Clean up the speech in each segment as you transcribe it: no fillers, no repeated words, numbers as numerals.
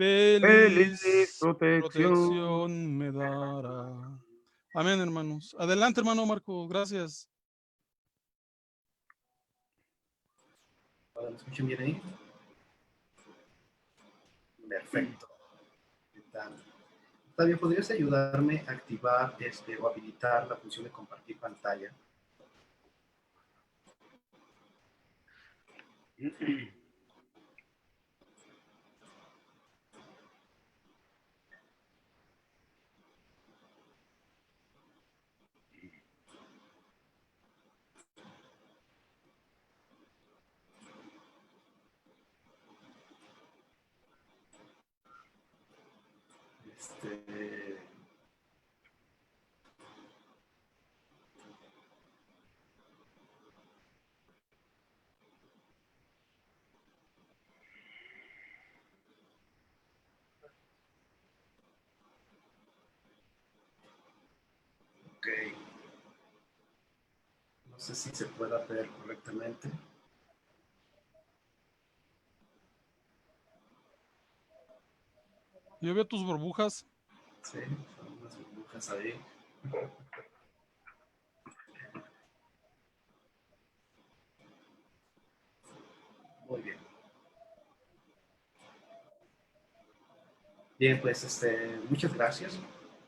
Feliz feliz protección. protección me dará. Amén, hermanos. Adelante, hermano Marco, gracias. ¿Me escuchan bien ahí? Perfecto. ¿Qué tal? También podrías ayudarme a activar o habilitar la función de compartir pantalla. Ok. No sé si se pueda ver correctamente. Yo veo tus burbujas. Sí, son unas burbujas ahí. Muy bien. Bien, pues muchas gracias.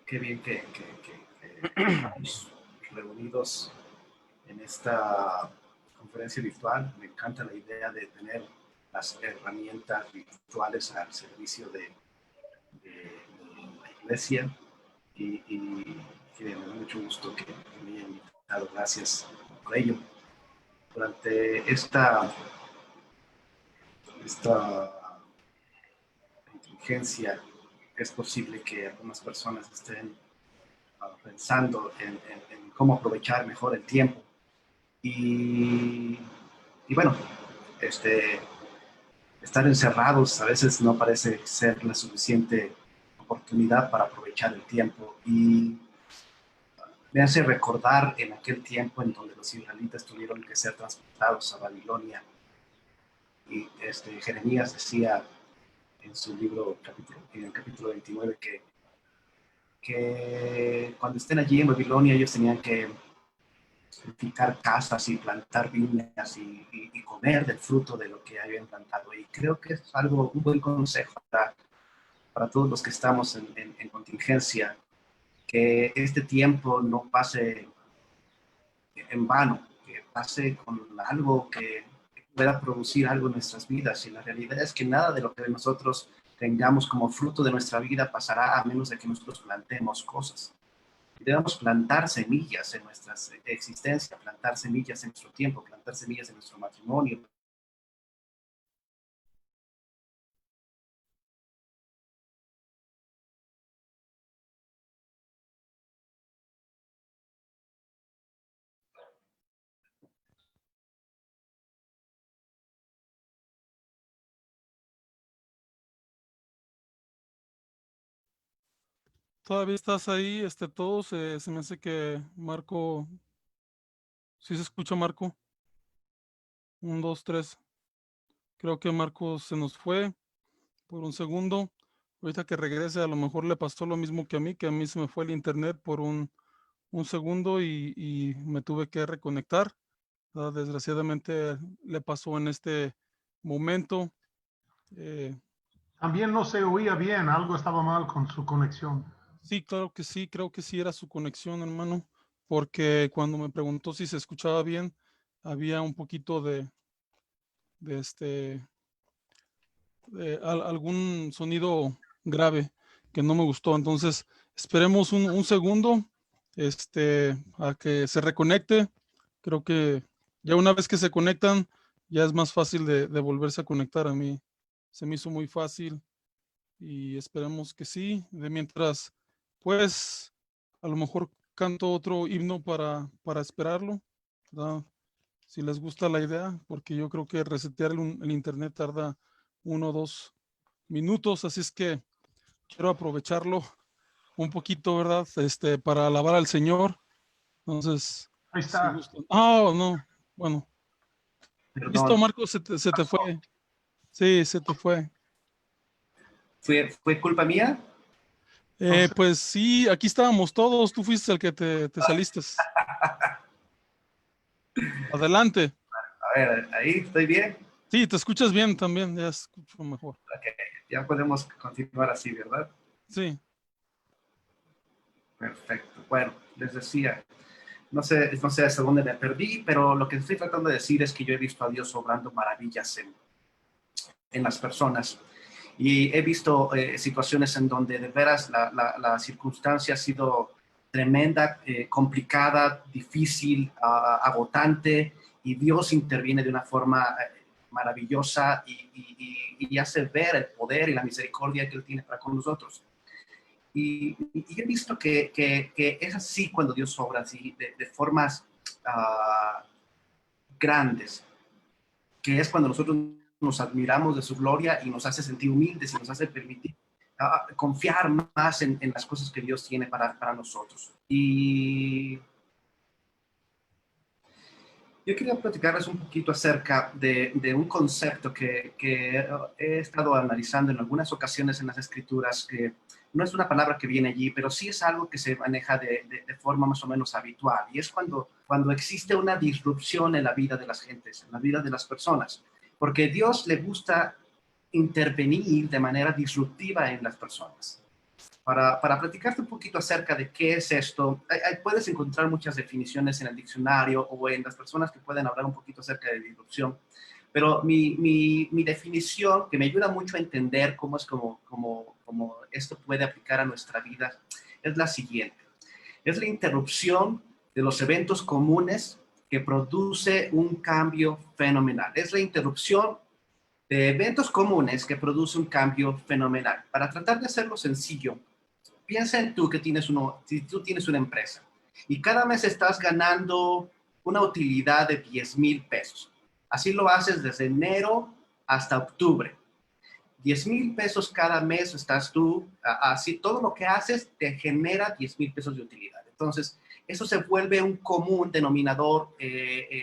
Qué bien que estamos reunidos en esta conferencia virtual. Me encanta la idea de tener las herramientas virtuales al servicio de la iglesia y que me da mucho gusto que me hayan invitado. Gracias por ello. Durante esta contingencia es posible que algunas personas estén pensando en cómo aprovechar mejor el tiempo. Y bueno, estar encerrados a veces no parece ser la suficiente oportunidad para aprovechar el tiempo. Y me hace recordar en aquel tiempo en donde los israelitas tuvieron que ser transportados a Babilonia. Y Jeremías decía en su libro, en el capítulo 29, que cuando estén allí en Babilonia ellos tenían que edificar casas y plantar viñas y comer del fruto de lo que habían plantado. Y creo que es un buen consejo para todos los que estamos en contingencia, que este tiempo no pase en vano, que pase con algo que pueda producir algo en nuestras vidas. Y la realidad es que nada de lo que nosotros tengamos como fruto de nuestra vida pasará a menos de que nosotros plantemos cosas. Y debemos plantar semillas en nuestra existencia, plantar semillas en nuestro tiempo, plantar semillas en nuestro matrimonio. Todavía estás ahí, todos. Se me hace que Marco, ¿sí se escucha Marco? 1, 2, 3. Creo que Marco se nos fue por un segundo. Ahorita que regrese, a lo mejor le pasó lo mismo que a mí se me fue el internet por un segundo y me tuve que reconectar. Desgraciadamente le pasó en este momento. También no se oía bien, algo estaba mal con su conexión. Sí, claro que sí, creo que sí era su conexión, hermano, porque cuando me preguntó si se escuchaba bien, había un poquito de algún sonido grave que no me gustó. Entonces, esperemos un segundo, a que se reconecte. Creo que ya una vez que se conectan, ya es más fácil de volverse a conectar. A mí se me hizo muy fácil y esperemos que sí. De mientras, pues, a lo mejor canto otro himno para esperarlo, ¿verdad? Si les gusta la idea, porque yo creo que resetear el internet tarda 1 o 2 minutos, así es que quiero aprovecharlo un poquito, ¿verdad? Para alabar al Señor. Entonces, Ahí si está. gustan. Ah, no, bueno. Listo, Perdón. Marco, se te fue. Sí, se te fue. ¿Fue culpa mía? Pues sí, aquí estábamos todos, tú fuiste el que te saliste. Adelante. A ver, ahí estoy bien. Sí, te escuchas bien también, ya escucho mejor. Ok, ya podemos continuar así, ¿verdad? Sí, Perfecto. Bueno, les decía, no sé hasta dónde me perdí, pero lo que estoy tratando de decir es que yo he visto a Dios obrando maravillas en las personas. Y he visto situaciones en donde de veras la circunstancia ha sido tremenda, complicada, difícil, agotante, y Dios interviene de una forma maravillosa y hace ver el poder y la misericordia que Él tiene para con nosotros. Y he visto que es así cuando Dios obra, así, de formas grandes, que es cuando nosotros nos admiramos de su gloria y nos hace sentir humildes y nos hace permitir confiar más en las cosas que Dios tiene para nosotros. Y yo quería platicarles un poquito acerca de un concepto que he estado analizando en algunas ocasiones en las Escrituras, que no es una palabra que viene allí, pero sí es algo que se maneja de forma más o menos habitual. Y es cuando existe una disrupción en la vida de las gentes, en la vida de las personas. Porque a Dios le gusta intervenir de manera disruptiva en las personas. Para platicarte un poquito acerca de qué es esto, puedes encontrar muchas definiciones en el diccionario o en las personas que pueden hablar un poquito acerca de disrupción, pero mi definición, que me ayuda mucho a entender cómo es como esto puede aplicar a nuestra vida, es la siguiente. Es la interrupción de los eventos comunes que produce un cambio fenomenal. Es la interrupción de eventos comunes que produce un cambio fenomenal. Para tratar de hacerlo sencillo, piensa en tú que si tú tienes una empresa y cada mes estás ganando una utilidad de 10,000 pesos. Así lo haces desde enero hasta octubre. 10,000 pesos cada mes estás tú, así todo lo que haces te genera 10,000 pesos de utilidad. Entonces, eso se vuelve un común denominador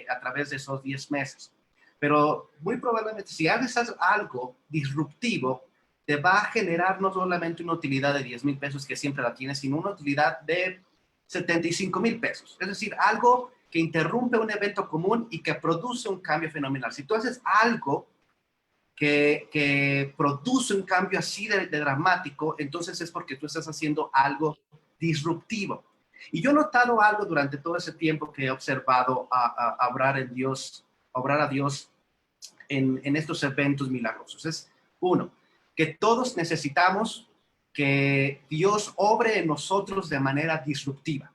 a través de esos 10 meses. Pero muy probablemente si haces algo disruptivo, te va a generar no solamente una utilidad de 10,000 pesos que siempre la tienes, sino una utilidad de 75,000 pesos. Es decir, algo que interrumpe un evento común y que produce un cambio fenomenal. Si tú haces algo que produce un cambio así de dramático, entonces es porque tú estás haciendo algo disruptivo. Y yo he notado algo durante todo ese tiempo que he observado a obrar a Dios en estos eventos milagrosos. Es uno, que todos necesitamos que Dios obre en nosotros de manera disruptiva.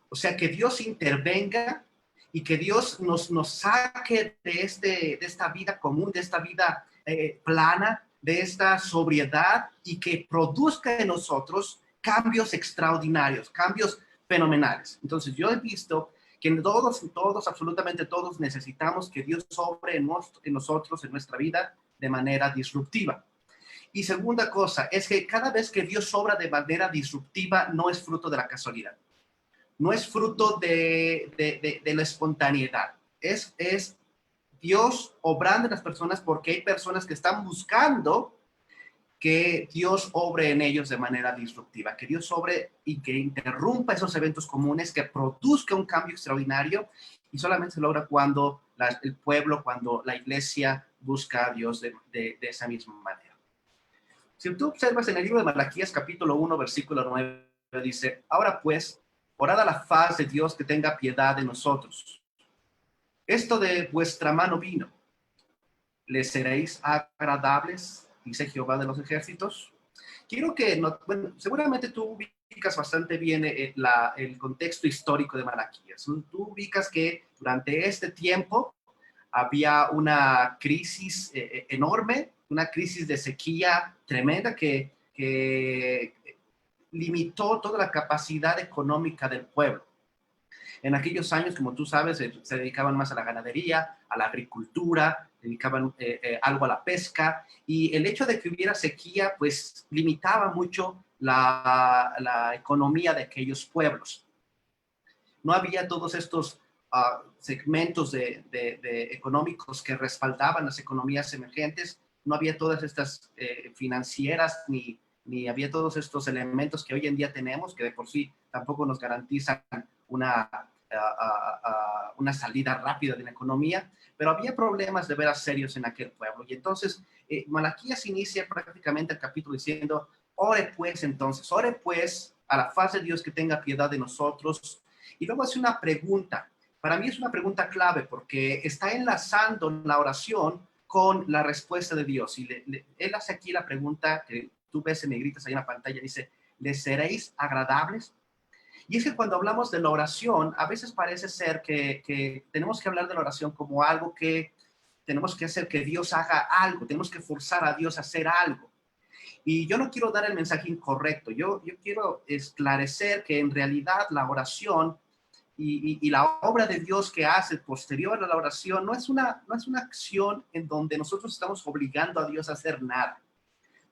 O sea, que Dios intervenga y que Dios nos saque de esta vida común, de esta vida plana, de esta sobriedad y que produzca en nosotros cambios extraordinarios, cambios fenomenales. Entonces yo he visto que todos, absolutamente todos necesitamos que Dios sobre en nosotros, en nuestra vida, de manera disruptiva. Y segunda cosa, es que cada vez que Dios obra de manera disruptiva, no es fruto de la casualidad. No es fruto de la espontaneidad. Es Dios obrando en las personas porque hay personas que están buscando que Dios obre en ellos de manera disruptiva, que Dios obre y que interrumpa esos eventos comunes, que produzca un cambio extraordinario y solamente se logra cuando el pueblo, cuando la iglesia busca a Dios de esa misma manera. Si tú observas en el libro de Malaquías capítulo 1, versículo 9, dice, ahora pues, orad a la faz de Dios que tenga piedad de nosotros. Esto de vuestra mano vino. ¿Les seréis agradables? Dice Jehová de los ejércitos. Quiero que, bueno, seguramente tú ubicas bastante bien el contexto histórico de Malaquías. Tú ubicas que durante este tiempo había una crisis enorme, una crisis de sequía tremenda que limitó toda la capacidad económica del pueblo. En aquellos años, como tú sabes, se dedicaban más a la ganadería, a la agricultura, dedicaban algo a la pesca, y el hecho de que hubiera sequía, pues limitaba mucho la economía de aquellos pueblos. No había todos estos segmentos económicos que respaldaban las economías emergentes, no había todas estas financieras ni había todos estos elementos que hoy en día tenemos, que de por sí tampoco nos garantizan una salida rápida de la economía, pero había problemas de veras serios en aquel pueblo. Y entonces Malaquías inicia prácticamente el capítulo diciendo, ore pues a la faz de Dios que tenga piedad de nosotros. Y luego hace una pregunta. Para mí es una pregunta clave porque está enlazando la oración con la respuesta de Dios. Y él hace aquí la pregunta que tú ves en negritas ahí en la pantalla, dice, ¿les seréis agradables? Y es que cuando hablamos de la oración, a veces parece ser que tenemos que hablar de la oración como algo que tenemos que hacer que Dios haga algo, tenemos que forzar a Dios a hacer algo. Y yo no quiero dar el mensaje incorrecto, yo quiero esclarecer que en realidad la oración y la obra de Dios que hace posterior a la oración no es una acción en donde nosotros estamos obligando a Dios a hacer nada.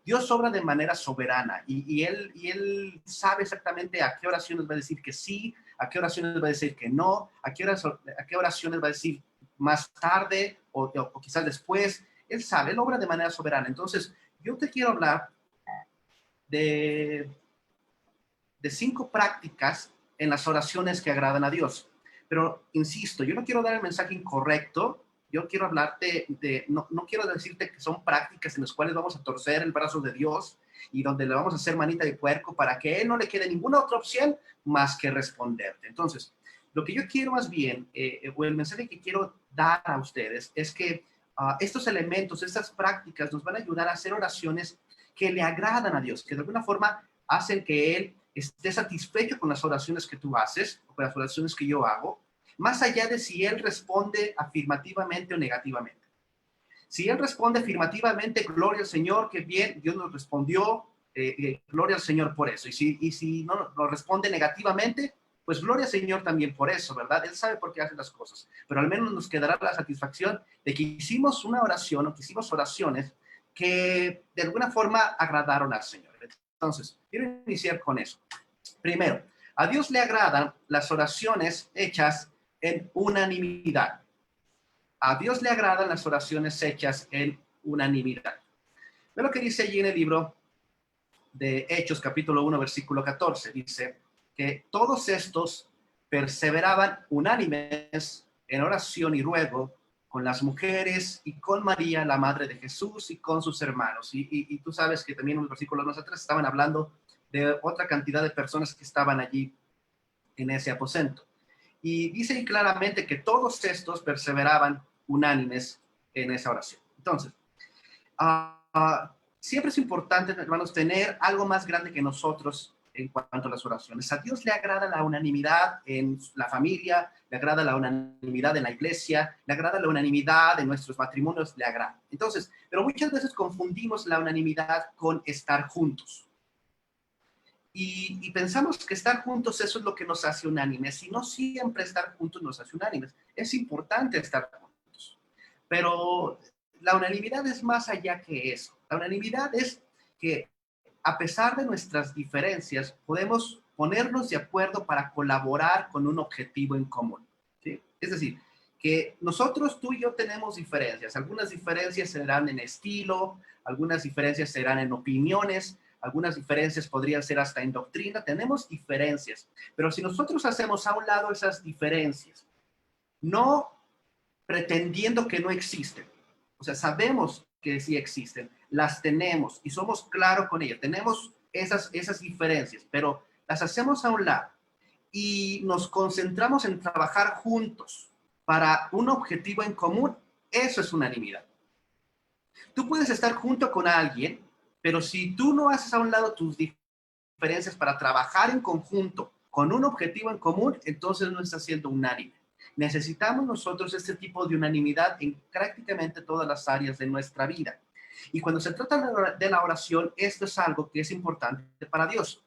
Dios obra de manera soberana y él sabe exactamente a qué oraciones va a decir que sí, a qué oraciones va a decir que no, a qué oraciones va a decir más tarde o quizás después. Él sabe, él obra de manera soberana. Entonces, yo te quiero hablar de 5 prácticas en las oraciones que agradan a Dios. Pero, insisto, yo no quiero dar el mensaje incorrecto. Yo quiero hablarte no quiero decirte que son prácticas en las cuales vamos a torcer el brazo de Dios y donde le vamos a hacer manita de puerco para que Él no le quede ninguna otra opción más que responderte. Entonces, lo que yo quiero más bien, o el mensaje que quiero dar a ustedes es que estos elementos, estas prácticas nos van a ayudar a hacer oraciones que le agradan a Dios, que de alguna forma hacen que Él esté satisfecho con las oraciones que tú haces o con las oraciones que yo hago, más allá de si Él responde afirmativamente o negativamente. Si Él responde afirmativamente, gloria al Señor, qué bien, Dios nos respondió, gloria al Señor por eso. Y si no nos responde negativamente, pues gloria al Señor también por eso, ¿verdad? Él sabe por qué hace las cosas, pero al menos nos quedará la satisfacción de que hicimos una oración o que hicimos oraciones que de alguna forma agradaron al Señor. Entonces, quiero iniciar con eso. Primero, a Dios le agradan las oraciones hechas en unanimidad. A Dios le agradan las oraciones hechas en unanimidad. Ve lo que dice allí en el libro de Hechos, capítulo 1, versículo 14. Dice que todos estos perseveraban unánimes en oración y ruego con las mujeres y con María, la madre de Jesús, y con sus hermanos. Y tú sabes que también en los versículos más atrás estaban hablando de otra cantidad de personas que estaban allí en ese aposento. Y dice claramente que todos estos perseveraban unánimes en esa oración. Entonces, siempre es importante, hermanos, tener algo más grande que nosotros en cuanto a las oraciones. A Dios le agrada la unanimidad en la familia, le agrada la unanimidad en la iglesia, le agrada la unanimidad en nuestros matrimonios, le agrada. Entonces, pero muchas veces confundimos la unanimidad con estar juntos. Y pensamos que estar juntos, eso es lo que nos hace unánimes. Y no siempre estar juntos nos hace unánimes. Es importante estar juntos. Pero la unanimidad es más allá que eso. La unanimidad es que a pesar de nuestras diferencias, podemos ponernos de acuerdo para colaborar con un objetivo en común. ¿Sí? Es decir, que nosotros, tú y yo, tenemos diferencias. Algunas diferencias serán en estilo, algunas diferencias serán en opiniones, algunas diferencias podrían ser hasta en doctrina. Tenemos diferencias, pero si nosotros hacemos a un lado esas diferencias, no pretendiendo que no existen, o sea, sabemos que sí existen, las tenemos y somos claros con ellas, tenemos esas diferencias, pero las hacemos a un lado y nos concentramos en trabajar juntos para un objetivo en común. Eso es unanimidad. Tú puedes estar junto con alguien, pero si tú no haces a un lado tus diferencias para trabajar en conjunto con un objetivo en común, entonces no estás siendo unánime. Necesitamos nosotros este tipo de unanimidad en prácticamente todas las áreas de nuestra vida. Y cuando se trata de la oración, esto es algo que es importante para Dios.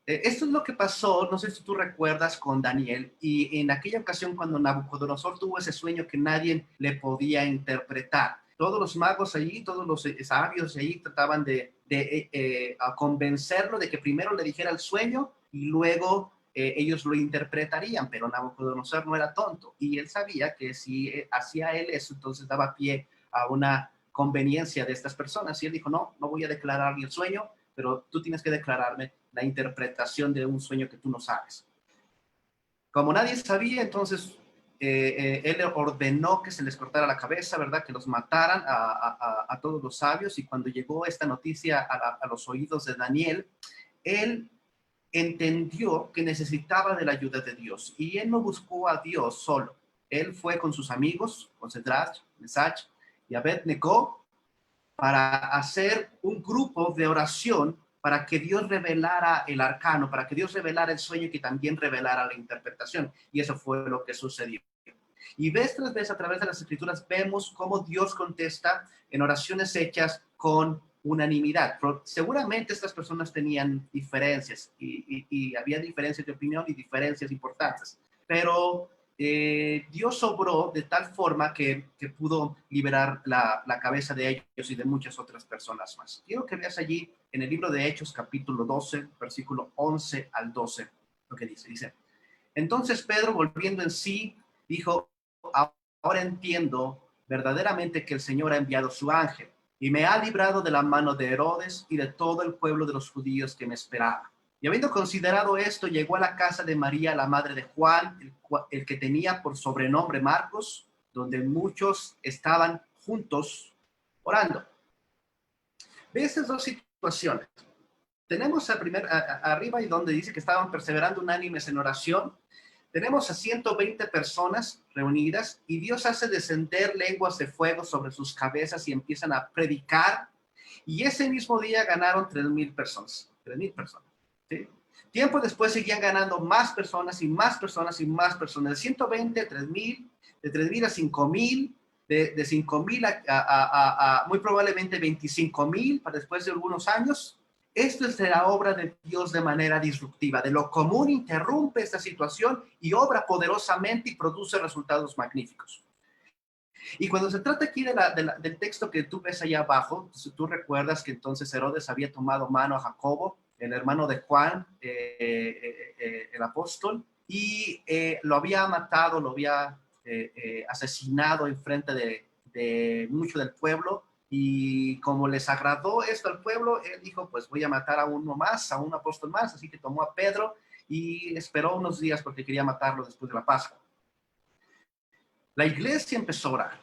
Esto es lo que pasó, no sé si tú recuerdas, con Daniel, y en aquella ocasión cuando Nabucodonosor tuvo ese sueño que nadie le podía interpretar. Todos los magos allí, todos los sabios allí trataban de convencerlo de que primero le dijera el sueño y luego ellos lo interpretarían, pero Nabucodonosor no era tonto y él sabía que si hacía él eso, entonces daba pie a una conveniencia de estas personas. Y él dijo, no voy a declarar el sueño, pero tú tienes que declararme la interpretación de un sueño que tú no sabes. Como nadie sabía, entonces él ordenó que se les cortara la cabeza, ¿verdad? Que los mataran a todos los sabios. Y cuando llegó esta noticia a los oídos de Daniel, él entendió que necesitaba de la ayuda de Dios. Y él no buscó a Dios solo. Él fue con sus amigos, con Sadrach, Mesach y Abed-Nego, para hacer un grupo de oración para que Dios revelara el arcano, para que Dios revelara el sueño y que también revelara la interpretación. Y eso fue lo que sucedió. Y vez tras vez a través de las escrituras vemos cómo Dios contesta en oraciones hechas con unanimidad. Pero seguramente estas personas tenían diferencias y había diferencias de opinión y diferencias importantes. Pero Dios obró de tal forma que pudo liberar la cabeza de ellos y de muchas otras personas más. Quiero que veas allí en el libro de Hechos, capítulo 12, versículo 11 al 12, lo que dice. Entonces Pedro, volviendo en sí, dijo, ahora entiendo verdaderamente que el Señor ha enviado su ángel y me ha librado de la mano de Herodes y de todo el pueblo de los judíos que me esperaba. Y habiendo considerado esto, llegó a la casa de María, la madre de Juan, el que tenía por sobrenombre Marcos, donde muchos estaban juntos orando. Ve estas dos situaciones. Tenemos arriba y donde dice que estaban perseverando unánimes en oración. Tenemos a 120 personas reunidas y Dios hace descender lenguas de fuego sobre sus cabezas y empiezan a predicar. Y ese mismo día ganaron 3,000 personas. 3,000 personas. ¿Sí? Tiempo después seguían ganando más personas y más personas y más personas. De 120 a 3,000, de 3,000 a 5,000, de 5,000 a muy probablemente 25,000 para después de algunos años. Esto es de la obra de Dios de manera disruptiva. De lo común interrumpe esta situación y obra poderosamente y produce resultados magníficos. Y cuando se trata aquí del texto que tú ves allá abajo, tú recuerdas que entonces Herodes había tomado mano a Jacobo, el hermano de Juan, el apóstol, y lo había matado, lo había asesinado en frente de mucho del pueblo. Y como les agradó esto al pueblo, él dijo, pues voy a matar a uno más, a un apóstol más. Así que tomó a Pedro y esperó unos días porque quería matarlo después de la Pascua. La iglesia empezó a orar.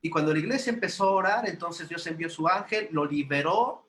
Y cuando la iglesia empezó a orar, entonces Dios envió su ángel, lo liberó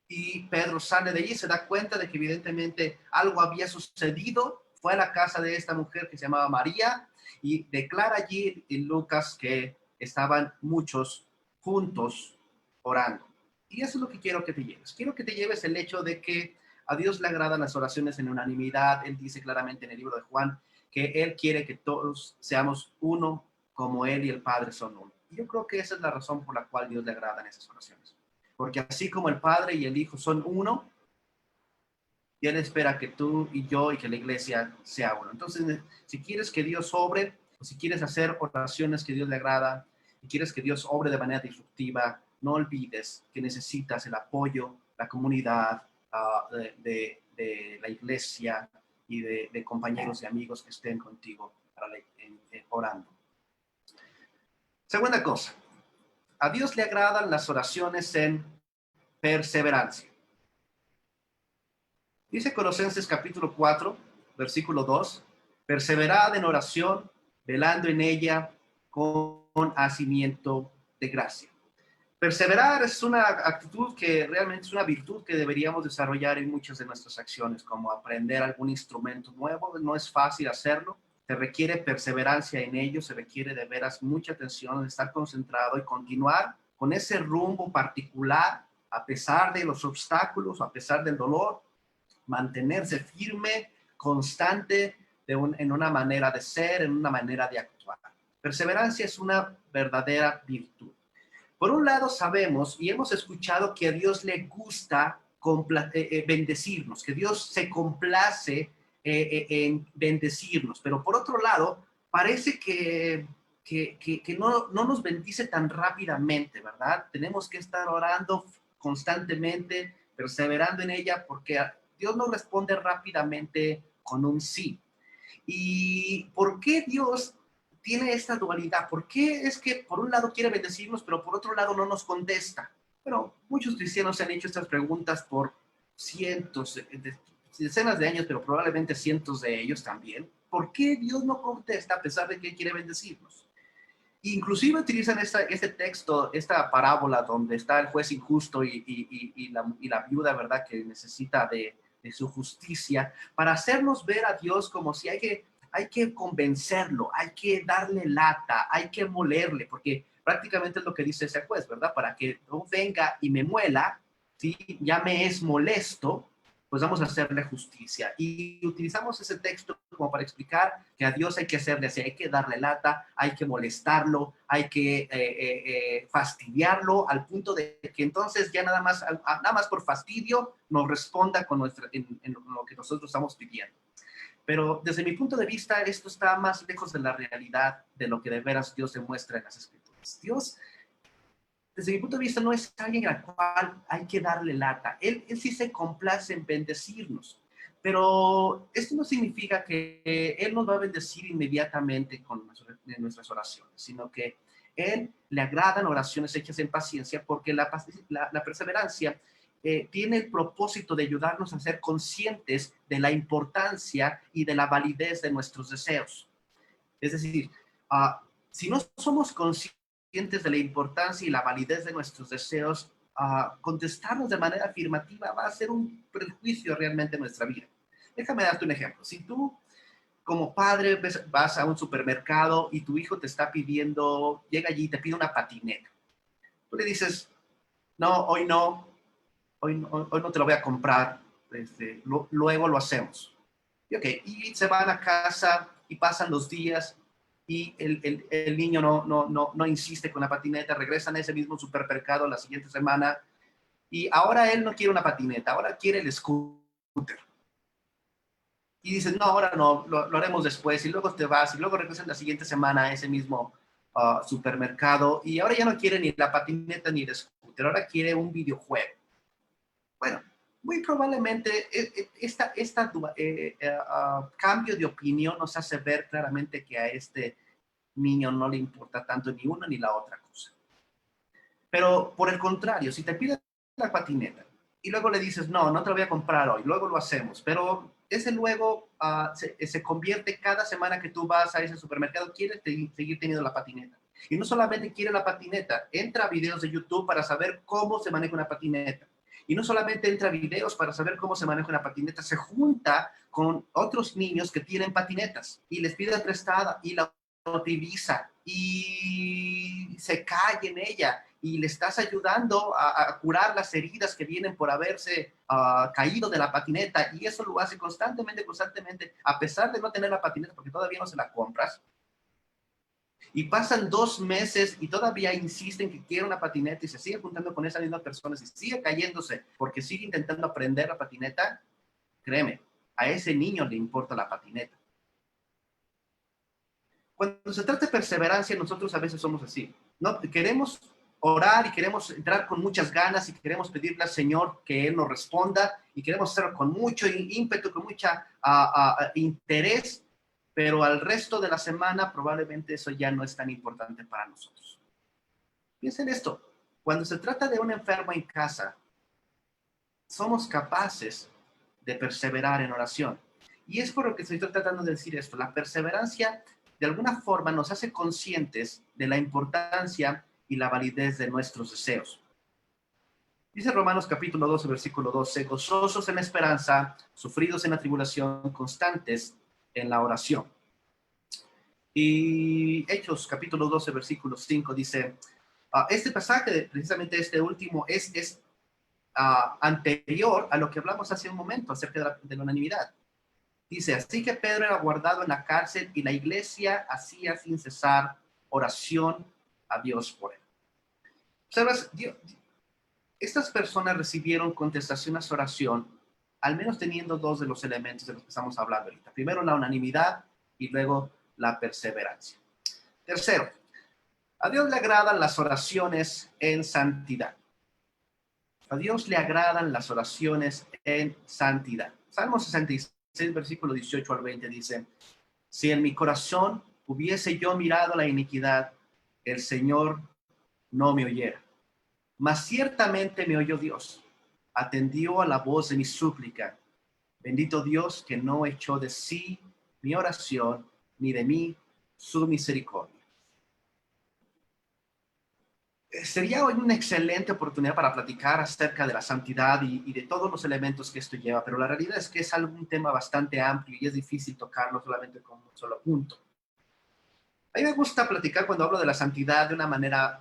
y Pedro sale de allí y se da cuenta de que evidentemente algo había sucedido. Fue a la casa de esta mujer que se llamaba María y declara allí en Lucas que estaban muchos juntos orando. Y eso es lo que quiero que te lleves. Quiero que te lleves el hecho de que a Dios le agradan las oraciones en unanimidad. Él dice claramente en el libro de Juan que Él quiere que todos seamos uno como Él y el Padre son uno. Y yo creo que esa es la razón por la cual Dios le agradan esas oraciones. Porque así como el Padre y el Hijo son uno, y Él espera que tú y yo y que la iglesia sea uno. Entonces, si quieres que Dios obre, o si quieres hacer oraciones que Dios le agrada, y quieres que Dios obre de manera disruptiva, no olvides que necesitas el apoyo, la comunidad de la iglesia y de compañeros y amigos que estén contigo orando. Segunda cosa, a Dios le agradan las oraciones en perseverancia. Dice Colosenses capítulo 4, versículo 2, perseverad en oración, velando en ella con hacimiento de gracia. Perseverar es una actitud que realmente es una virtud que deberíamos desarrollar en muchas de nuestras acciones, como aprender algún instrumento nuevo. No es fácil hacerlo, se requiere perseverancia en ello, se requiere de veras mucha atención, de estar concentrado y continuar con ese rumbo particular a pesar de los obstáculos, a pesar del dolor, mantenerse firme, constante en una manera de ser, en una manera de actuar. Perseverancia es una verdadera virtud. Por un lado sabemos y hemos escuchado que a Dios le gusta bendecirnos, que Dios se complace en bendecirnos, pero por otro lado parece que no nos bendice tan rápidamente, ¿verdad? Tenemos que estar orando constantemente, perseverando en ella, porque Dios no responde rápidamente con un sí. ¿Y por qué Dios tiene esta dualidad. ¿Por qué es que por un lado quiere bendecirnos, pero por otro lado no nos contesta? Bueno, muchos cristianos se han hecho estas preguntas por cientos, decenas de años, pero probablemente cientos de ellos también. ¿Por qué Dios no contesta a pesar de que Él quiere bendecirnos? Inclusive utilizan este texto, esta parábola donde está el juez injusto y la viuda, ¿verdad?, que necesita de su justicia, para hacernos ver a Dios como si hay que convencerlo, hay que darle lata, hay que molerle, porque prácticamente es lo que dice ese juez, ¿verdad? Para que no venga y me muela, ¿sí? Ya me es molesto, pues vamos a hacerle justicia. Y utilizamos ese texto como para explicar que a Dios hay que hacerle así, hay que darle lata, hay que molestarlo, hay que fastidiarlo al punto de que entonces ya nada más por fastidio nos responda con en lo que nosotros estamos pidiendo. Pero desde mi punto de vista, esto está más lejos de la realidad de lo que de veras Dios demuestra en las Escrituras. Dios, desde mi punto de vista, no es alguien al cual hay que darle lata. Él sí se complace en bendecirnos. Pero esto no significa que Él nos va a bendecir inmediatamente con nuestras oraciones, sino que Él le agradan oraciones hechas en paciencia, porque la perseverancia tiene el propósito de ayudarnos a ser conscientes de la importancia y de la validez de nuestros deseos. Es decir, si no somos conscientes de la importancia y la validez de nuestros deseos, contestarnos de manera afirmativa va a ser un perjuicio realmente en nuestra vida. Déjame darte un ejemplo. Si tú, como padre, vas a un supermercado y tu hijo te está pidiendo, llega allí y te pide una patineta. Tú le dices, no, hoy no, hoy no te lo voy a comprar, luego lo hacemos. Y se van a casa y pasan los días y el niño no insiste con la patineta, regresan a ese mismo supermercado la siguiente semana y ahora él no quiere una patineta, ahora quiere el scooter. Y dices, no, ahora no, lo haremos después, y luego te vas, y luego regresan la siguiente semana a ese mismo supermercado, y ahora ya no quiere ni la patineta ni el scooter, ahora quiere un videojuego. Bueno, muy probablemente cambio de opinión nos hace ver claramente que a este niño no le importa tanto ni una ni la otra cosa. Pero por el contrario, si te pide la patineta y luego le dices, no te lo voy a comprar hoy, luego lo hacemos, pero ese luego se convierte cada semana que tú vas a ese supermercado, quiere seguir teniendo la patineta. Y no solamente quiere la patineta, entra a videos de YouTube para saber cómo se maneja una patineta. Y no solamente entra a videos para saber cómo se maneja una patineta, se junta con otros niños que tienen patinetas y les pide prestada y la utiliza y se cae en ella y le estás ayudando a curar las heridas que vienen por haberse caído de la patineta, y eso lo hace constantemente, a pesar de no tener la patineta porque todavía no se la compras. Y pasan 2 meses y todavía insisten que quiere una patineta y se sigue juntando con esas mismas personas y sigue cayéndose porque sigue intentando aprender la patineta. Créeme, a ese niño le importa la patineta. Cuando se trata de perseverancia, nosotros a veces somos así, ¿no? Queremos orar y queremos entrar con muchas ganas y queremos pedirle al Señor que Él nos responda y queremos hacerlo con mucho ímpetu, con mucha interés, pero al resto de la semana probablemente eso ya no es tan importante para nosotros. Piensen esto, cuando se trata de un enfermo en casa, somos capaces de perseverar en oración. Y es por lo que estoy tratando de decir esto. La perseverancia de alguna forma nos hace conscientes de la importancia y la validez de nuestros deseos. Dice Romanos capítulo 12, versículo 12, gozosos en la esperanza, sufridos en la tribulación, constantes en la oración. Y Hechos capítulo 12, versículo 5 dice, este pasaje, precisamente este último, es anterior a lo que hablamos hace un momento acerca de la unanimidad. Dice, así que Pedro era guardado en la cárcel y la iglesia hacía sin cesar oración a Dios por él. ¿Sabes? Estas personas recibieron contestación a su oración, al menos teniendo 2 de los elementos de los que estamos hablando ahorita. Primero, la unanimidad y luego la perseverancia. Tercero, a Dios le agradan las oraciones en santidad. A Dios le agradan las oraciones en santidad. Salmo 66, versículo 18 al 20 dice, si en mi corazón hubiese yo mirado la iniquidad, el Señor no me oyera. Mas ciertamente me oyó Dios, atendió a la voz de mi súplica. Bendito Dios que no echó de sí mi oración, ni de mí su misericordia. Sería hoy una excelente oportunidad para platicar acerca de la santidad y de todos los elementos que esto lleva, pero la realidad es que es un tema bastante amplio y es difícil tocarlo solamente con un solo punto. A mí me gusta platicar cuando hablo de la santidad de una manera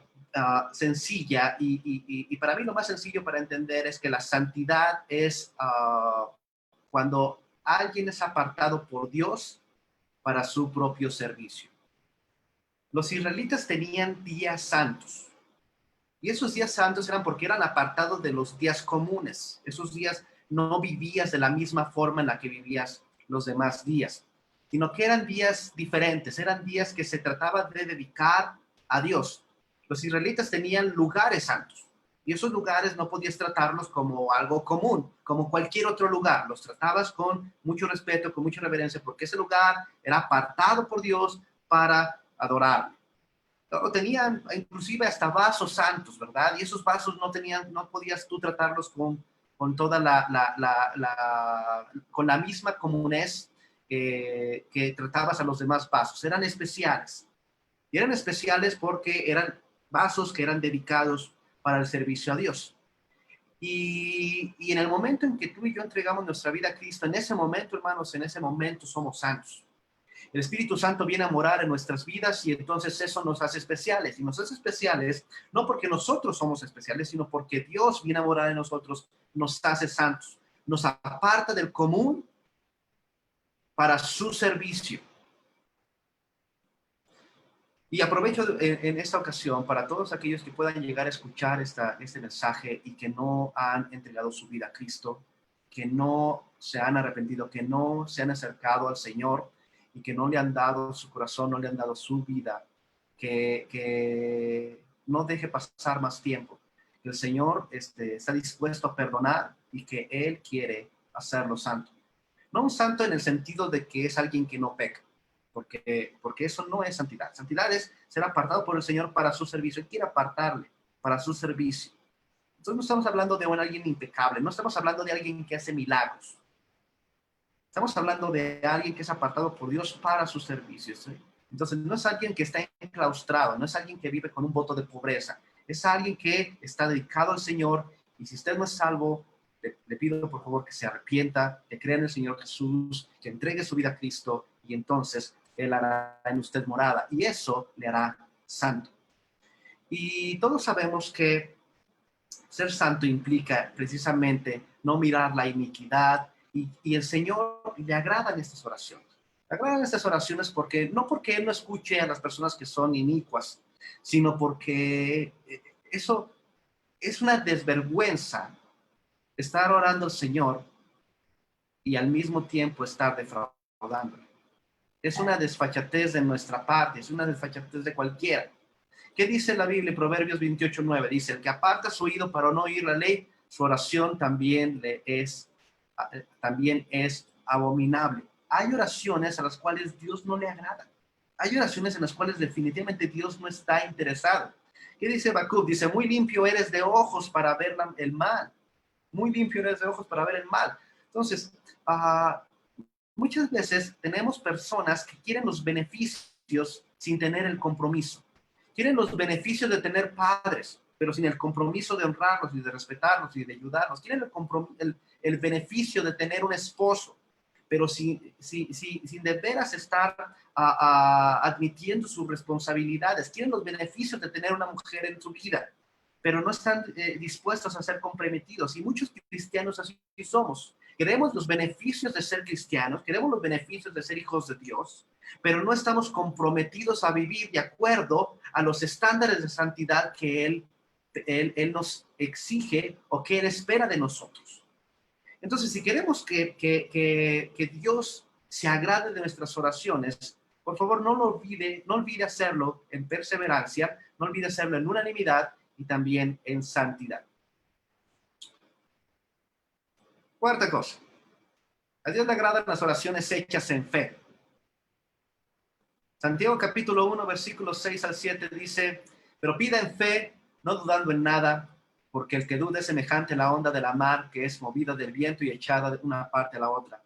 sencilla y para mí lo más sencillo para entender es que la santidad es cuando alguien es apartado por Dios para su propio servicio. Los israelitas tenían días santos y esos días santos eran porque eran apartados de los días comunes. Esos días no vivías de la misma forma en la que vivías los demás días, sino que eran días diferentes, eran días que se trataba de dedicar a Dios. Los israelitas tenían lugares santos y esos lugares no podías tratarlos como algo común, como cualquier otro lugar. Los tratabas con mucho respeto, con mucha reverencia, porque ese lugar era apartado por Dios para adorarlo. Tenían inclusive hasta vasos santos, ¿verdad? Y esos vasos no podías tú tratarlos con toda con la misma comunez que tratabas a los demás vasos. Eran especiales. Y eran especiales porque eran vasos que eran dedicados para el servicio a Dios. Y en el momento en que tú y yo entregamos nuestra vida a Cristo, en ese momento, hermanos, en ese momento somos santos. El Espíritu Santo viene a morar en nuestras vidas y entonces eso nos hace especiales. Y nos hace especiales no porque nosotros somos especiales, sino porque Dios viene a morar en nosotros, nos hace santos, nos aparta del común para su servicio. Y aprovecho en esta ocasión para todos aquellos que puedan llegar a escuchar este mensaje y que no han entregado su vida a Cristo, que no se han arrepentido, que no se han acercado al Señor y que no le han dado su corazón, no le han dado su vida, que no deje pasar más tiempo. Que el Señor está dispuesto a perdonar y que Él quiere hacerlo santo. No un santo en el sentido de que es alguien que no peca, porque eso no es santidad. Santidad es ser apartado por el Señor para su servicio. Él quiere apartarle para su servicio. Entonces no estamos hablando de alguien impecable, no estamos hablando de alguien que hace milagros. Estamos hablando de alguien que es apartado por Dios para sus servicios. ¿Sí? Entonces no es alguien que está enclaustrado, no es alguien que vive con un voto de pobreza. Es alguien que está dedicado al Señor y si usted no es salvo, le pido por favor que se arrepienta, que crea en el Señor Jesús, que entregue su vida a Cristo y entonces Él hará en usted morada y eso le hará santo. Y todos sabemos que ser santo implica precisamente no mirar la iniquidad y el Señor le agradan estas oraciones. Le agradan estas oraciones porque no porque Él no escuche a las personas que son inicuas, sino porque eso es una desvergüenza estar orando al Señor y al mismo tiempo estar defraudando. Es una desfachatez de nuestra parte, es una desfachatez de cualquiera. ¿Qué dice la Biblia? Proverbios 28:9 dice, el que aparta su oído para no oír la ley, su oración también es abominable. Hay oraciones a las cuales Dios no le agrada. Hay oraciones en las cuales definitivamente Dios no está interesado. ¿Qué dice Habacuc? Dice, muy limpio eres de ojos para ver el mal. Muy limpio eres de ojos para ver el mal. Entonces, muchas veces tenemos personas que quieren los beneficios sin tener el compromiso. Quieren los beneficios de tener padres, pero sin el compromiso de honrarlos y de respetarlos y de ayudarlos. Quieren el beneficio de tener un esposo, pero sin de veras estar admitiendo sus responsabilidades. Quieren los beneficios de tener una mujer en su vida, pero no están dispuestos a ser comprometidos. Y muchos cristianos así somos. Queremos los beneficios de ser cristianos, queremos los beneficios de ser hijos de Dios, pero no estamos comprometidos a vivir de acuerdo a los estándares de santidad que Él nos exige o que Él espera de nosotros. Entonces, si queremos que Dios se agrade de nuestras oraciones, por favor, no olvide hacerlo en perseverancia, no olvide hacerlo en unanimidad y también en santidad. Cuarta cosa, a Dios le agradan las oraciones hechas en fe. Santiago capítulo 1, versículos 6 al 7 dice, pero pida en fe, no dudando en nada, porque el que duda es semejante a la onda de la mar, que es movida del viento y echada de una parte a la otra.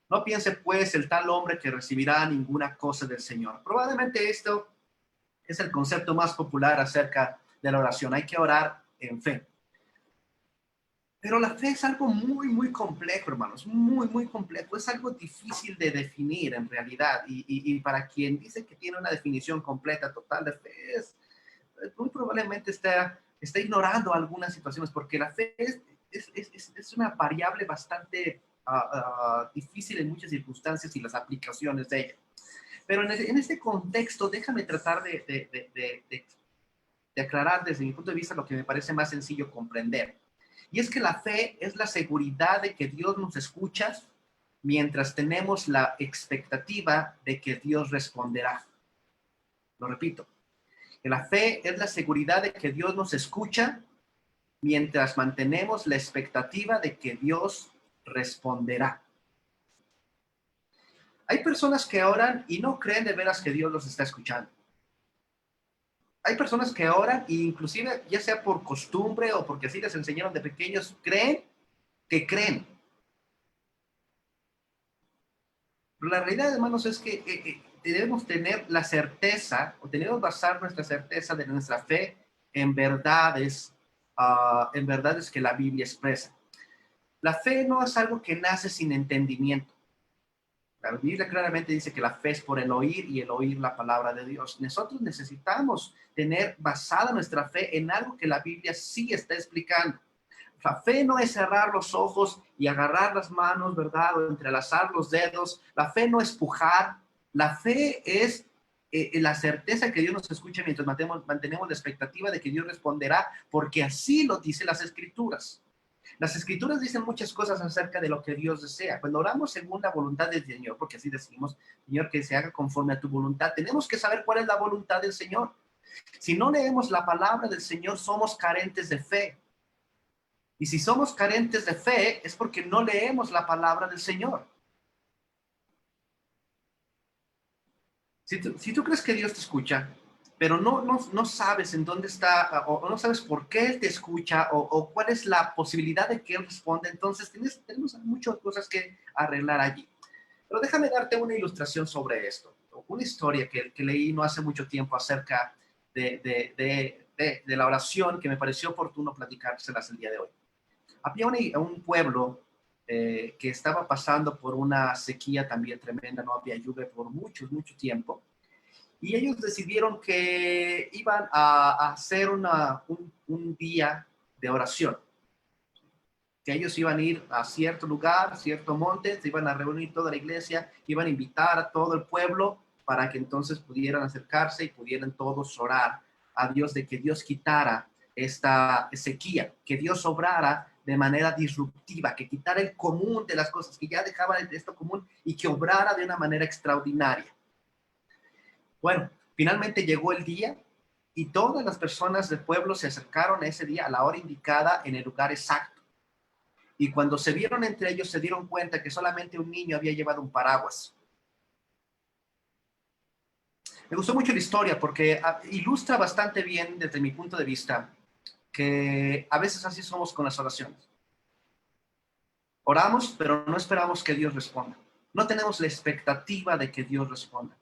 No piense pues el tal hombre que recibirá ninguna cosa del Señor. Probablemente esto es el concepto más popular acerca de la oración. Hay que orar en fe. Pero la fe es algo muy, muy complejo, hermanos, muy, muy complejo. Es algo difícil de definir en realidad. Y para quien dice que tiene una definición completa, total de fe, muy probablemente está ignorando algunas situaciones, porque la fe es una variable bastante difícil en muchas circunstancias y las aplicaciones de ella. Pero en este contexto, déjame tratar de aclarar desde mi punto de vista lo que me parece más sencillo comprender. Y es que la fe es la seguridad de que Dios nos escucha mientras tenemos la expectativa de que Dios responderá. Lo repito, que la fe es la seguridad de que Dios nos escucha mientras mantenemos la expectativa de que Dios responderá. Hay personas que oran y no creen de veras que Dios los está escuchando. Hay personas que oran e inclusive, ya sea por costumbre o porque así les enseñaron de pequeños, creen que creen. Pero la realidad, hermanos, es que debemos tener la certeza, o debemos basar nuestra certeza de nuestra fe en verdades que la Biblia expresa. La fe no es algo que nace sin entendimiento. La Biblia claramente dice que la fe es por el oír y el oír la palabra de Dios. Nosotros necesitamos tener basada nuestra fe en algo que la Biblia sí está explicando. La fe no es cerrar los ojos y agarrar las manos, ¿verdad? O entrelazar los dedos. La fe no es pujar. La fe es la certeza que Dios nos escucha mientras mantenemos la expectativa de que Dios responderá, porque así lo dicen las Escrituras. Las Escrituras dicen muchas cosas acerca de lo que Dios desea. Cuando oramos según la voluntad del Señor, porque así decimos, Señor, que se haga conforme a tu voluntad, tenemos que saber cuál es la voluntad del Señor. Si no leemos la palabra del Señor, somos carentes de fe. Y si somos carentes de fe, es porque no leemos la palabra del Señor. Si tú crees que Dios te escucha, pero no sabes en dónde está, o no sabes por qué Él te escucha, o cuál es la posibilidad de que Él responda, entonces tenemos muchas cosas que arreglar allí. Pero déjame darte una ilustración sobre esto. Una historia que leí no hace mucho tiempo acerca de la oración que me pareció oportuno platicárselas el día de hoy. Había un pueblo que estaba pasando por una sequía también tremenda, no había lluvia por mucho tiempo, y ellos decidieron que iban a hacer un día de oración, que ellos iban a ir a cierto lugar, cierto monte, se iban a reunir toda la iglesia, iban a invitar a todo el pueblo para que entonces pudieran acercarse y pudieran todos orar a Dios de que Dios quitara esta sequía, que Dios obrara de manera disruptiva, que quitara el común de las cosas, que ya dejaba esto común y que obrara de una manera extraordinaria. Bueno, finalmente llegó el día y todas las personas del pueblo se acercaron a ese día a la hora indicada en el lugar exacto. Y cuando se vieron entre ellos, se dieron cuenta que solamente un niño había llevado un paraguas. Me gustó mucho la historia porque ilustra bastante bien, desde mi punto de vista, que a veces así somos con las oraciones. Oramos, pero no esperamos que Dios responda. No tenemos la expectativa de que Dios responda.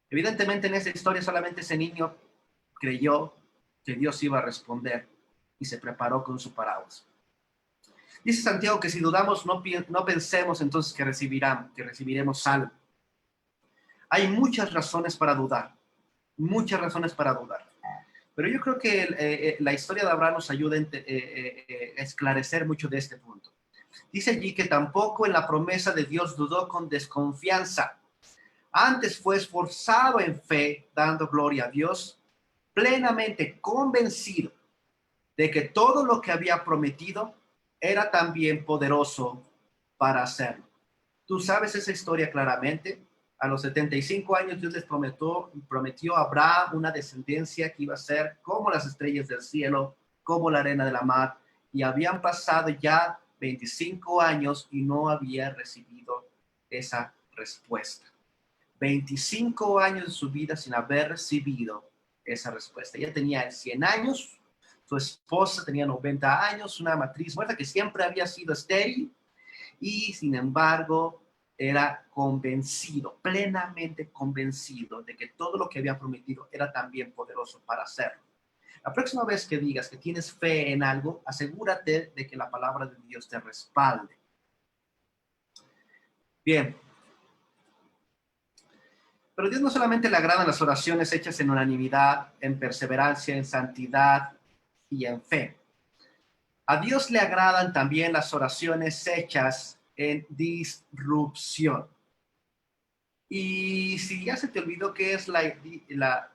Evidentemente, en esa historia solamente ese niño creyó que Dios iba a responder y se preparó con su paraguas. Dice Santiago que si dudamos, no pensemos entonces que recibiremos algo. Hay muchas razones para dudar, muchas razones para dudar. Pero yo creo que la historia de Abraham nos ayuda a esclarecer mucho de este punto. Dice allí que tampoco en la promesa de Dios dudó con desconfianza. Antes fue esforzado en fe, dando gloria a Dios, plenamente convencido de que todo lo que había prometido era también poderoso para hacerlo. Tú sabes esa historia claramente. A los 75 años Dios les prometió a Abraham una descendencia que iba a ser como las estrellas del cielo, como la arena de la mar, y habían pasado ya 25 años y no había recibido esa respuesta. 25 años de su vida sin haber recibido esa respuesta. Ella tenía 100 años, su esposa tenía 90 años, una matriz muerta que siempre había sido estéril y sin embargo era convencido, plenamente convencido de que todo lo que había prometido era también poderoso para hacerlo. La próxima vez que digas que tienes fe en algo, asegúrate de que la palabra de Dios te respalde. Bien. Pero Dios no solamente le agradan las oraciones hechas en unanimidad, en perseverancia, en santidad y en fe. A Dios le agradan también las oraciones hechas en disrupción. Y si ya se te olvidó qué es la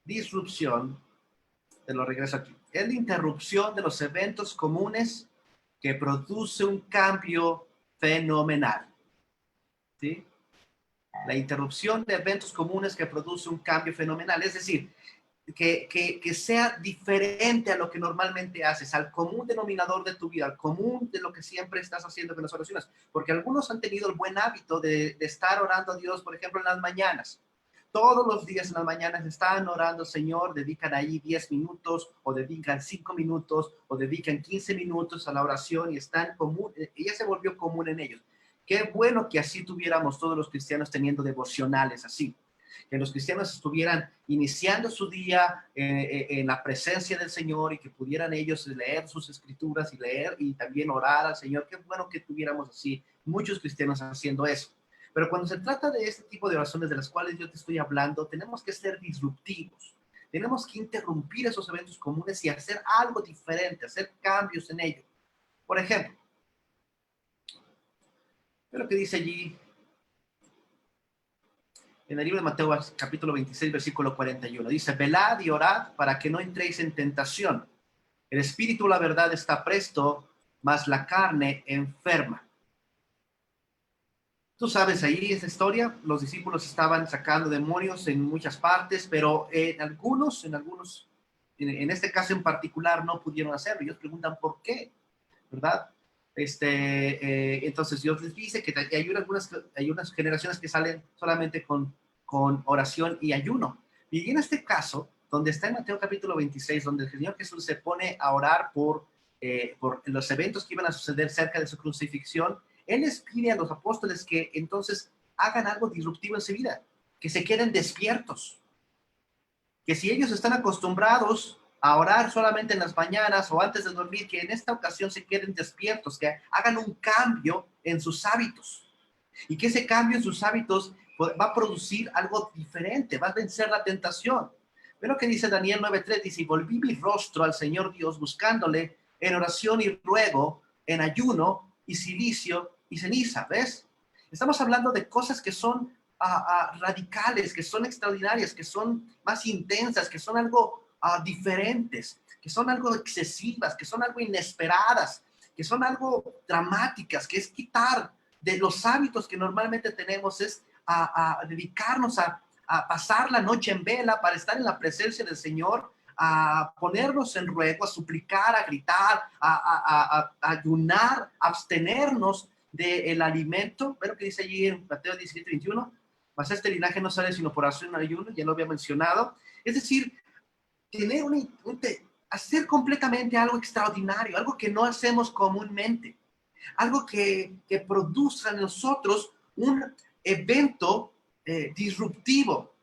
disrupción, te lo regreso aquí. Es la interrupción de los eventos comunes que produce un cambio fenomenal. ¿Sí? La interrupción de eventos comunes que produce un cambio fenomenal. Es decir, que sea diferente a lo que normalmente haces, al común denominador de tu vida, al común de lo que siempre estás haciendo con las oraciones. Porque algunos han tenido el buen hábito de estar orando a Dios, por ejemplo, en las mañanas. Todos los días en las mañanas están orando, Señor, dedican ahí 10 minutos, o dedican 5 minutos, o dedican 15 minutos a la oración y están común, ella se volvió común en ellos. Qué bueno que así tuviéramos todos los cristianos teniendo devocionales así. Que los cristianos estuvieran iniciando su día en la presencia del Señor y que pudieran ellos leer sus escrituras y leer y también orar al Señor. Qué bueno que tuviéramos así muchos cristianos haciendo eso. Pero cuando se trata de este tipo de oraciones de las cuales yo te estoy hablando, tenemos que ser disruptivos. Tenemos que interrumpir esos eventos comunes y hacer algo diferente, hacer cambios en ello. Por ejemplo, ve lo que dice allí en el libro de Mateo, capítulo 26, versículo 41. Dice, velad y orad para que no entréis en tentación. El espíritu, la verdad, está presto, mas la carne enferma. Tú sabes, ahí esa historia, los discípulos estaban sacando demonios en muchas partes, pero en este caso en particular, no pudieron hacerlo. Ellos preguntan por qué, ¿verdad? Entonces Dios les dice que hay unas generaciones que salen solamente con oración y ayuno. Y en este caso, donde está en Mateo capítulo 26, donde el Señor Jesús se pone a orar por los eventos que iban a suceder cerca de su crucifixión, Él les pide a los apóstoles que entonces hagan algo disruptivo en su vida, que se queden despiertos, que si ellos están acostumbrados a orar solamente en las mañanas o antes de dormir, que en esta ocasión se queden despiertos, que hagan un cambio en sus hábitos y que ese cambio en sus hábitos va a producir algo diferente, va a vencer la tentación. Ve lo que dice Daniel 9:3, dice, y volví mi rostro al Señor Dios buscándole en oración y ruego, en ayuno y silicio y ceniza, ¿ves? Estamos hablando de cosas que son radicales, que son extraordinarias, que son más intensas, que son algo diferentes, que son algo excesivas, que son algo inesperadas, que son algo dramáticas, que es quitar de los hábitos que normalmente tenemos, es a dedicarnos a pasar la noche en vela para estar en la presencia del Señor, a ponernos en ruego, a suplicar, a gritar, a ayunar, a abstenernos del alimento. Ve lo que dice allí en Mateo 17:21, mas este linaje no sale sino por oración y ayuno, ya lo había mencionado. Es decir, tener hacer completamente algo extraordinario, algo que no hacemos comúnmente, algo que produzca en nosotros un evento disruptivo,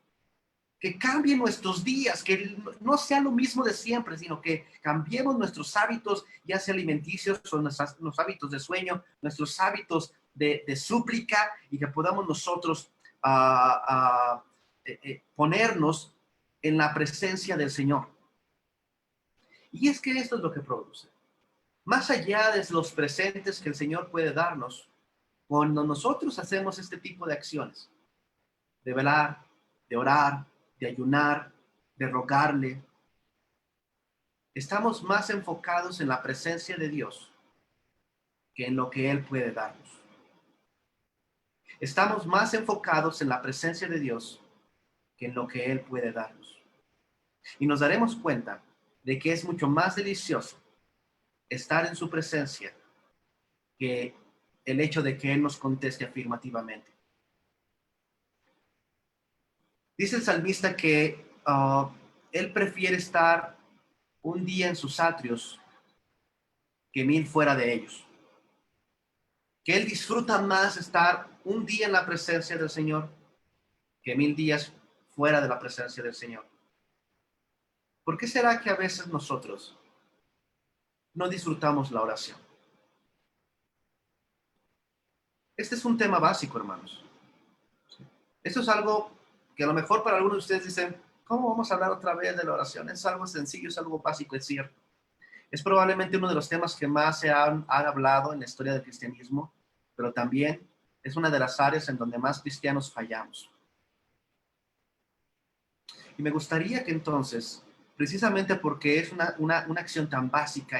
que cambie nuestros días, que no sea lo mismo de siempre, sino que cambiemos nuestros hábitos, ya sea alimenticios o nuestros hábitos de sueño, nuestros hábitos de súplica, y que podamos nosotros ponernos en la presencia del Señor. Y es que esto es lo que produce. Más allá de los presentes que el Señor puede darnos, cuando nosotros hacemos este tipo de acciones, de velar, de orar, de ayunar, de rogarle, estamos más enfocados en la presencia de Dios que en lo que Él puede darnos. Estamos más enfocados en la presencia de Dios que en lo que Él puede darnos. Y nos daremos cuenta de que es mucho más delicioso estar en su presencia que el hecho de que Él nos conteste afirmativamente. Dice el salmista que él prefiere estar un día en sus atrios que 1000 fuera de ellos. Que él disfruta más estar un día en la presencia del Señor que 1000 días fuera de la presencia del Señor. ¿Por qué será que a veces nosotros no disfrutamos la oración? Este es un tema básico, hermanos. Esto es algo que a lo mejor para algunos de ustedes dicen, ¿cómo vamos a hablar otra vez de la oración? Es algo sencillo, es algo básico, es cierto. Es probablemente uno de los temas que más se han hablado en la historia del cristianismo, pero también es una de las áreas en donde más cristianos fallamos. Y me gustaría que entonces, precisamente porque es una acción tan básica,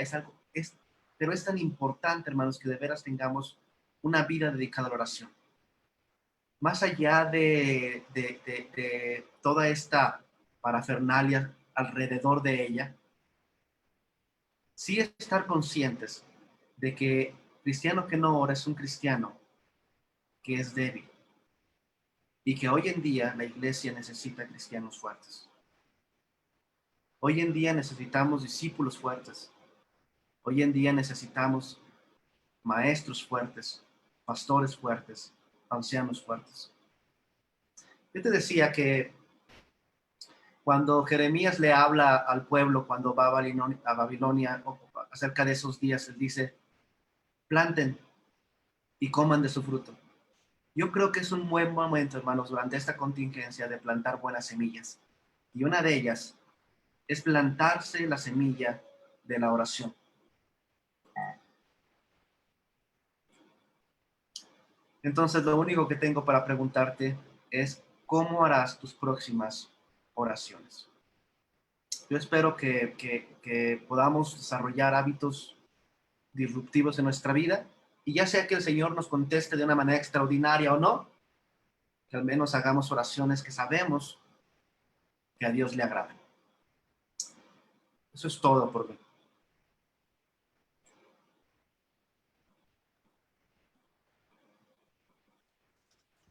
pero es tan importante, hermanos, que de veras tengamos una vida dedicada a la oración. Más allá de toda esta parafernalia alrededor de ella, sí estar conscientes de que cristiano que no ora es un cristiano que es débil y que hoy en día la iglesia necesita cristianos fuertes. Hoy en día necesitamos discípulos fuertes. Hoy en día necesitamos maestros fuertes, pastores fuertes, ancianos fuertes. Yo te decía que cuando Jeremías le habla al pueblo cuando va a Babilonia acerca de esos días, él dice, planten y coman de su fruto. Yo creo que es un buen momento, hermanos, durante esta contingencia de plantar buenas semillas. Y una de ellas es plantarse la semilla de la oración. Entonces, lo único que tengo para preguntarte es, ¿cómo harás tus próximas oraciones? Yo espero que podamos desarrollar hábitos disruptivos en nuestra vida y ya sea que el Señor nos conteste de una manera extraordinaria o no, que al menos hagamos oraciones que sabemos que a Dios le agradan. Eso es todo por mí.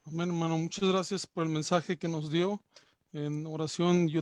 Amén, hermano. Muchas gracias por el mensaje que nos dio en oración. Yo